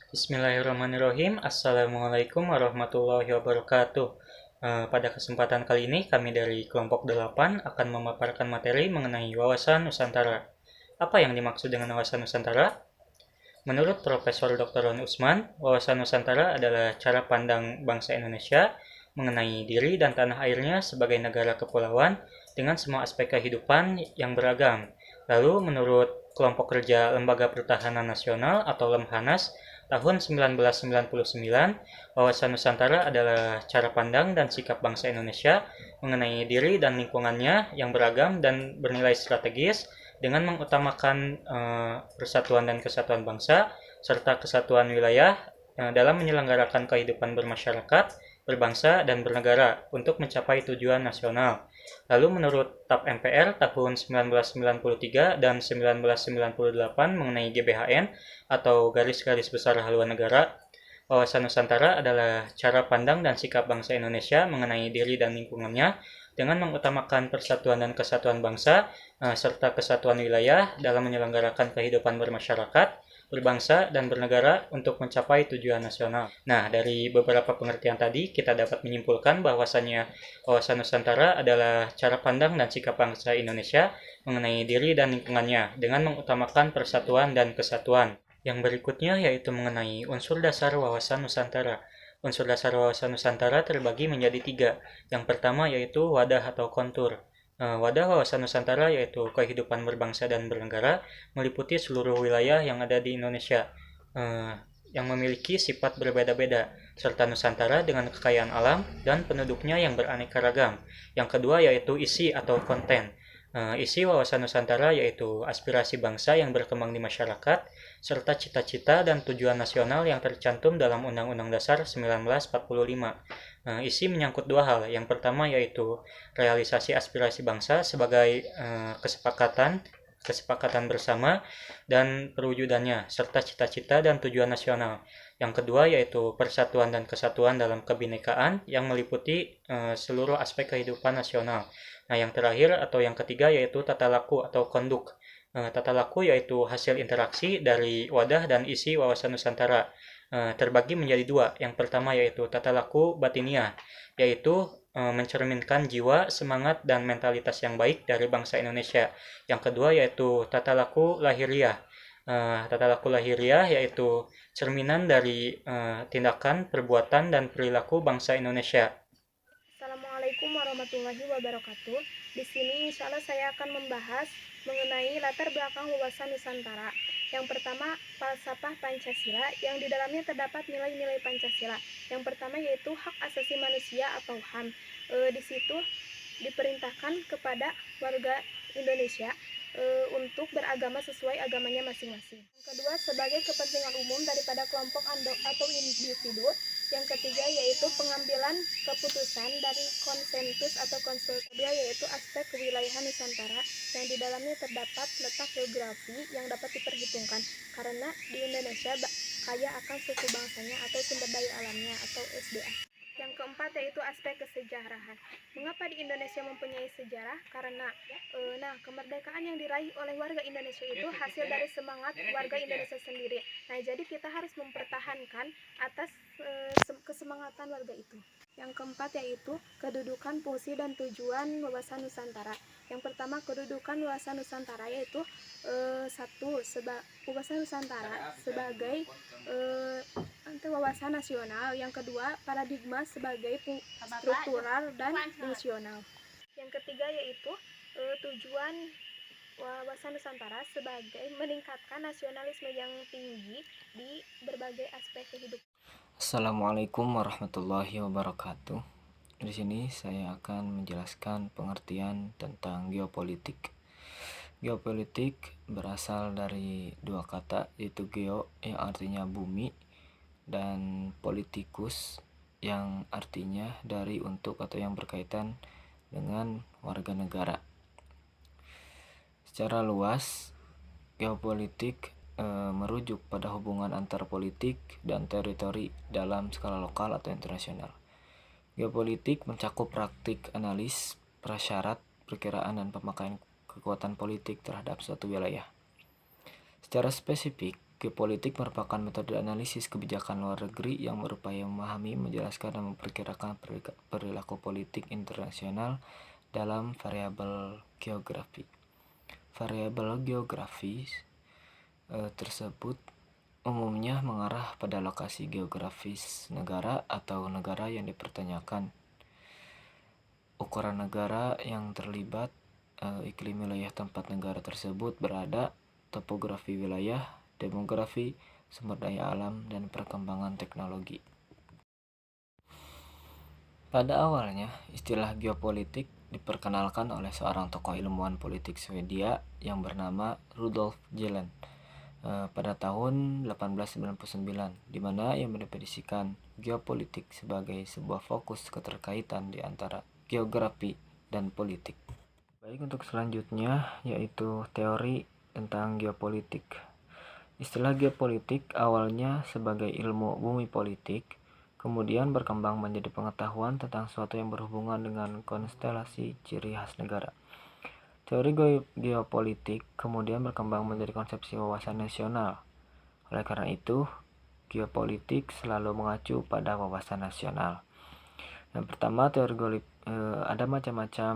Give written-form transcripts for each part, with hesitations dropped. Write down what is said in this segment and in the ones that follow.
Bismillahirrahmanirrahim. Assalamualaikum warahmatullahi wabarakatuh. Pada kesempatan kali ini kami dari kelompok 8 akan memaparkan materi mengenai wawasan Nusantara. Apa yang dimaksud dengan wawasan Nusantara? Menurut Profesor Dr. Ron Usman, wawasan Nusantara adalah cara pandang bangsa Indonesia mengenai diri dan tanah airnya sebagai negara kepulauan dengan semua aspek kehidupan yang beragam. Lalu menurut kelompok kerja Lembaga Pertahanan Nasional atau Lemhanas, tahun 1999, wawasan Nusantara adalah cara pandang dan sikap bangsa Indonesia mengenai diri dan lingkungannya yang beragam dan bernilai strategis dengan mengutamakan persatuan dan kesatuan bangsa serta kesatuan wilayah dalam menyelenggarakan kehidupan bermasyarakat, berbangsa, dan bernegara untuk mencapai tujuan nasional. Lalu menurut TAP MPR tahun 1993 dan 1998 mengenai GBHN atau Garis-Garis Besar Haluan Negara, wawasan Nusantara adalah cara pandang dan sikap bangsa Indonesia mengenai diri dan lingkungannya dengan mengutamakan persatuan dan kesatuan bangsa serta kesatuan wilayah dalam menyelenggarakan kehidupan bermasyarakat, berbangsa, dan bernegara untuk mencapai tujuan nasional. Nah, dari beberapa pengertian tadi, kita dapat menyimpulkan bahwasannya wawasan Nusantara adalah cara pandang dan sikap bangsa Indonesia mengenai diri dan lingkungannya dengan mengutamakan persatuan dan kesatuan. Yang berikutnya yaitu mengenai unsur dasar wawasan Nusantara. Unsur dasar wawasan Nusantara terbagi menjadi 3. Yang pertama yaitu wadah atau kontur. Wadah wawasan Nusantara yaitu kehidupan berbangsa dan bernegara meliputi seluruh wilayah yang ada di Indonesia yang memiliki sifat berbeda-beda, serta Nusantara dengan kekayaan alam dan penduduknya yang beraneka ragam. Yang kedua yaitu isi atau konten. Isi wawasan Nusantara yaitu aspirasi bangsa yang berkembang di masyarakat, serta cita-cita dan tujuan nasional yang tercantum dalam Undang-Undang Dasar 1945. Isi menyangkut 2 hal. Yang pertama yaitu realisasi aspirasi bangsa sebagai kesepakatan bersama dan perwujudannya, serta cita-cita dan tujuan nasional. Yang kedua yaitu persatuan dan kesatuan dalam kebinekaan yang meliputi seluruh aspek kehidupan nasional. Nah, yang terakhir atau yang ketiga yaitu tata laku atau konduk. Tata laku yaitu hasil interaksi dari wadah dan isi wawasan Nusantara. Terbagi menjadi 2. Yang pertama yaitu tata laku batiniah, yaitu mencerminkan jiwa, semangat, dan mentalitas yang baik dari bangsa Indonesia. Yang kedua yaitu tata laku lahiriah. Tata laku lahiriah yaitu cerminan dari tindakan, perbuatan, dan perilaku bangsa Indonesia. Assalamualaikum warahmatullahi wabarakatuh. Di sini insya Allah saya akan membahas mengenai latar belakang wawasan Nusantara. Yang pertama, falsafah Pancasila yang di dalamnya terdapat nilai-nilai Pancasila. Yang pertama yaitu hak asasi manusia atau HAM. Di situ diperintahkan kepada warga Indonesia untuk beragama sesuai agamanya masing-masing. Yang kedua, sebagai kepentingan umum daripada kelompok atau individu. Yang ketiga yaitu pengambilan keputusan dari konsensus atau konsultatif, yaitu aspek kewilayahan Nusantara yang di dalamnya terdapat letak geografi yang dapat diperhitungkan karena di Indonesia kaya akan suku bangsanya atau sumber daya alamnya atau SDA. Yang keempat yaitu aspek kesejahteraan. Mengapa di Indonesia mempunyai sejarah? Karena kemerdekaan yang diraih oleh warga Indonesia itu hasil dari semangat warga Indonesia sendiri. Nah, jadi kita harus mempertahankan atas kesemangatan warga itu. Yang keempat yaitu kedudukan, fungsi, dan tujuan wawasan Nusantara. Yang pertama, kedudukan wawasan Nusantara yaitu wawasan Nusantara sebagai wawasan nasional. Yang kedua, paradigma sebagai struktural dan fungsional. Yang ketiga yaitu tujuan wawasan Nusantara sebagai meningkatkan nasionalisme yang tinggi di berbagai aspek kehidupan. Assalamualaikum warahmatullahi wabarakatuh. Di sini saya akan menjelaskan pengertian tentang geopolitik. Geopolitik berasal dari 2 kata, yaitu geo yang artinya bumi dan politikus yang artinya dari, untuk, atau yang berkaitan dengan warga negara. Secara luas, geopolitik merujuk pada hubungan antar politik dan teritori dalam skala lokal atau internasional. Geopolitik mencakup praktik analis, prasyarat, perkiraan, dan pemakaian kekuatan politik terhadap suatu wilayah. Secara spesifik, Geopolitik merupakan metode analisis kebijakan luar negeri yang berupaya memahami, menjelaskan, dan memperkirakan perilaku politik internasional dalam variabel geografi. Variabel geografis tersebut umumnya mengarah pada lokasi geografis negara atau negara yang dipertanyakan, ukuran negara yang terlibat, iklim wilayah tempat negara tersebut berada, topografi wilayah, demografi, sumber daya alam, dan perkembangan teknologi. Pada awalnya, istilah geopolitik diperkenalkan oleh seorang tokoh ilmuwan politik Swedia yang bernama Rudolf Gehlen pada tahun 1899, di mana ia mendefinisikan geopolitik sebagai sebuah fokus keterkaitan di antara geografi dan politik. Baik, untuk selanjutnya yaitu teori tentang geopolitik. Istilah geopolitik awalnya sebagai ilmu bumi politik, kemudian berkembang menjadi pengetahuan tentang sesuatu yang berhubungan dengan konstelasi ciri khas negara. Teori geopolitik kemudian berkembang menjadi konsepsi wawasan nasional. Oleh karena itu, geopolitik selalu mengacu pada wawasan nasional. Yang pertama, ada macam-macam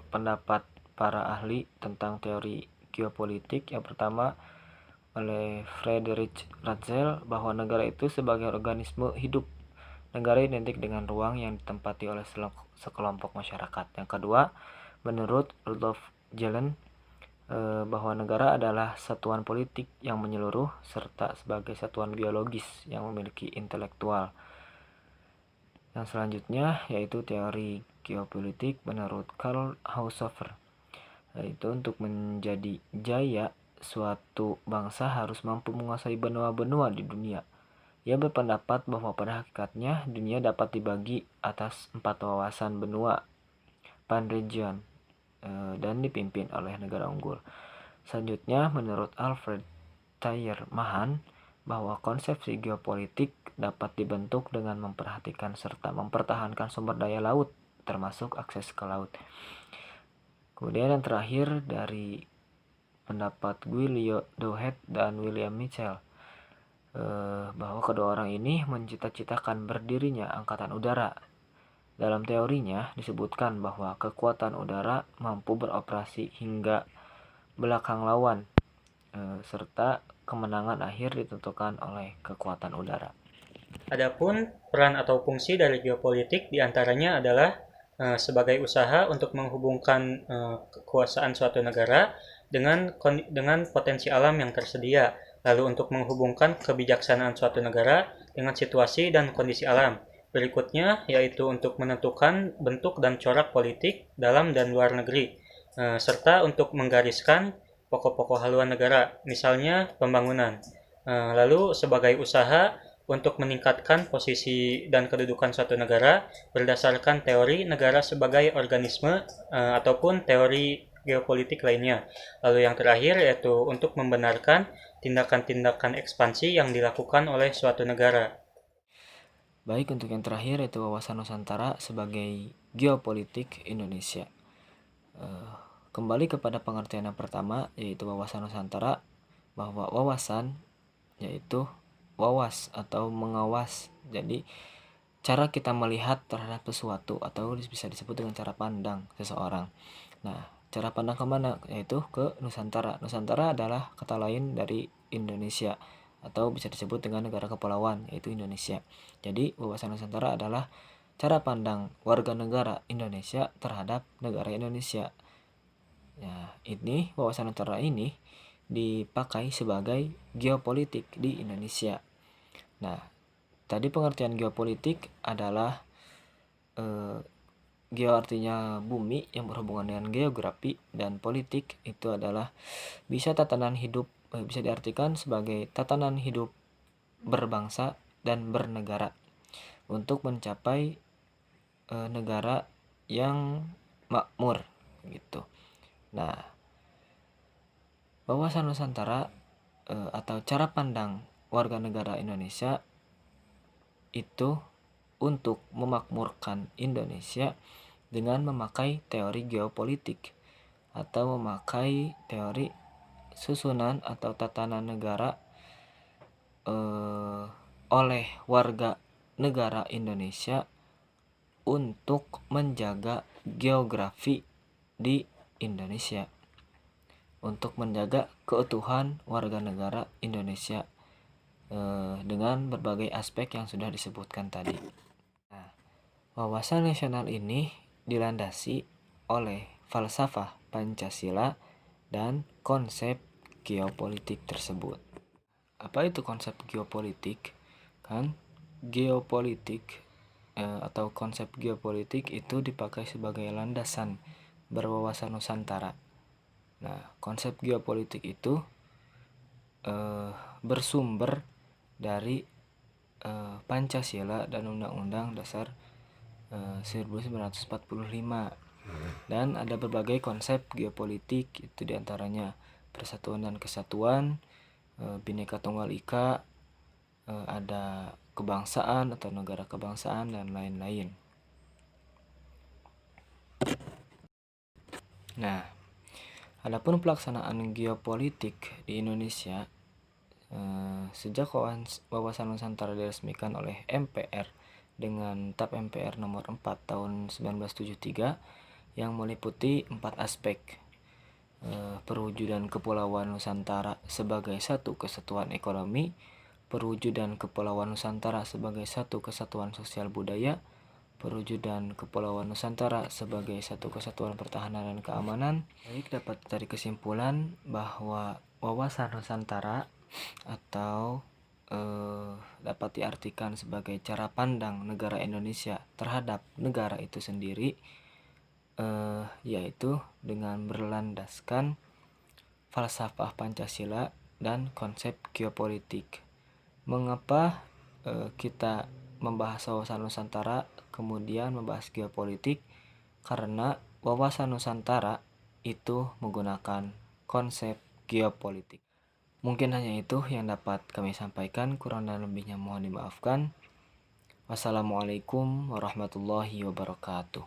pendapat para ahli tentang teori geopolitik. Yang pertama, oleh Friedrich Ratzel, bahwa negara itu sebagai organisme hidup. Negara identik dengan ruang yang ditempati oleh sekelompok masyarakat. Yang kedua, menurut Rudolf Gehlen, bahwa negara adalah satuan politik yang menyeluruh serta sebagai satuan biologis yang memiliki intelektual. Yang selanjutnya yaitu teori geopolitik menurut Karl Haushofer, yaitu untuk menjadi jaya, suatu bangsa harus mampu menguasai benua-benua di dunia. Ia berpendapat bahwa pada hakikatnya dunia dapat dibagi atas 4 wawasan benua, pan-region, dan dipimpin oleh negara unggul. Selanjutnya, menurut Alfred Thayer Mahan, bahwa konsepsi geopolitik dapat dibentuk dengan memperhatikan serta mempertahankan sumber daya laut, termasuk akses ke laut. Kemudian yang terakhir dari pendapat Guy Douhet dan William Mitchell, bahwa kedua orang ini mencita-citakan berdirinya angkatan udara. Dalam teorinya disebutkan bahwa kekuatan udara mampu beroperasi hingga belakang lawan, serta kemenangan akhir ditentukan oleh kekuatan udara. Adapun peran atau fungsi dari geopolitik diantaranya adalah sebagai usaha untuk menghubungkan kekuasaan suatu negara dengan potensi alam yang tersedia, lalu untuk menghubungkan kebijaksanaan suatu negara dengan situasi dan kondisi alam. Berikutnya yaitu untuk menentukan bentuk dan corak politik dalam dan luar negeri, serta untuk menggariskan pokok-pokok haluan negara, misalnya pembangunan. Lalu sebagai usaha untuk meningkatkan posisi dan kedudukan suatu negara berdasarkan teori negara sebagai organisme ataupun teori geopolitik lainnya. Lalu yang terakhir yaitu untuk membenarkan tindakan-tindakan ekspansi yang dilakukan oleh suatu negara. Baik, untuk yang terakhir yaitu wawasan Nusantara sebagai geopolitik Indonesia. Kembali kepada pengertian yang pertama yaitu wawasan Nusantara, bahwa wawasan yaitu wawas atau mengawas. Jadi cara kita melihat terhadap sesuatu atau bisa disebut dengan cara pandang seseorang. Nah, cara pandang kemana? Yaitu ke Nusantara. Nusantara adalah kata lain dari Indonesia atau bisa disebut dengan negara kepulauan, yaitu Indonesia. Jadi wawasan Nusantara adalah cara pandang warga negara Indonesia terhadap negara Indonesia. Nah, ini wawasan Nusantara ini dipakai sebagai geopolitik di Indonesia. Nah, tadi pengertian geopolitik adalah geo artinya bumi yang berhubungan dengan geografi, dan politik itu adalah bisa tatanan hidup, bisa diartikan sebagai tatanan hidup berbangsa dan bernegara untuk mencapai negara yang makmur gitu. Nah, wawasan Nusantara atau cara pandang warga negara Indonesia itu untuk memakmurkan Indonesia dengan memakai teori geopolitik atau memakai teori susunan atau tatanan negara oleh warga negara Indonesia untuk menjaga geografi di Indonesia, untuk menjaga keutuhan warga negara Indonesia dengan berbagai aspek yang sudah disebutkan tadi. Nah, wawasan nasional ini dilandasi oleh falsafah Pancasila dan konsep geopolitik tersebut. Apa itu konsep geopolitik? Kan geopolitik atau konsep geopolitik itu dipakai sebagai landasan berwawasan Nusantara. Nah, konsep geopolitik itu bersumber dari Pancasila dan Undang-Undang Dasar 1945. Dan ada berbagai konsep geopolitik, itu diantaranya persatuan dan kesatuan, Bhinneka Tunggal Ika, ada kebangsaan atau negara kebangsaan, dan lain-lain. Nah, adapun pelaksanaan geopolitik di Indonesia sejak wawasan Nusantara diresmikan oleh MPR dengan TAP MPR nomor 4 tahun 1973 yang meliputi 4 aspek: perwujudan Kepulauan Nusantara sebagai satu kesatuan ekonomi, perwujudan Kepulauan Nusantara sebagai satu kesatuan sosial budaya, perwujudan Kepulauan Nusantara sebagai satu kesatuan pertahanan dan keamanan. Baik, dapat dari kesimpulan bahwa wawasan Nusantara atau dapat diartikan sebagai cara pandang negara Indonesia terhadap negara itu sendiri, yaitu dengan berlandaskan falsafah Pancasila dan konsep geopolitik. Mengapa kita membahas wawasan Nusantara kemudian membahas geopolitik? Karena wawasan Nusantara itu menggunakan konsep geopolitik. Mungkin hanya itu yang dapat kami sampaikan, kurang dan lebihnya mohon dimaafkan. Wassalamualaikum warahmatullahi wabarakatuh.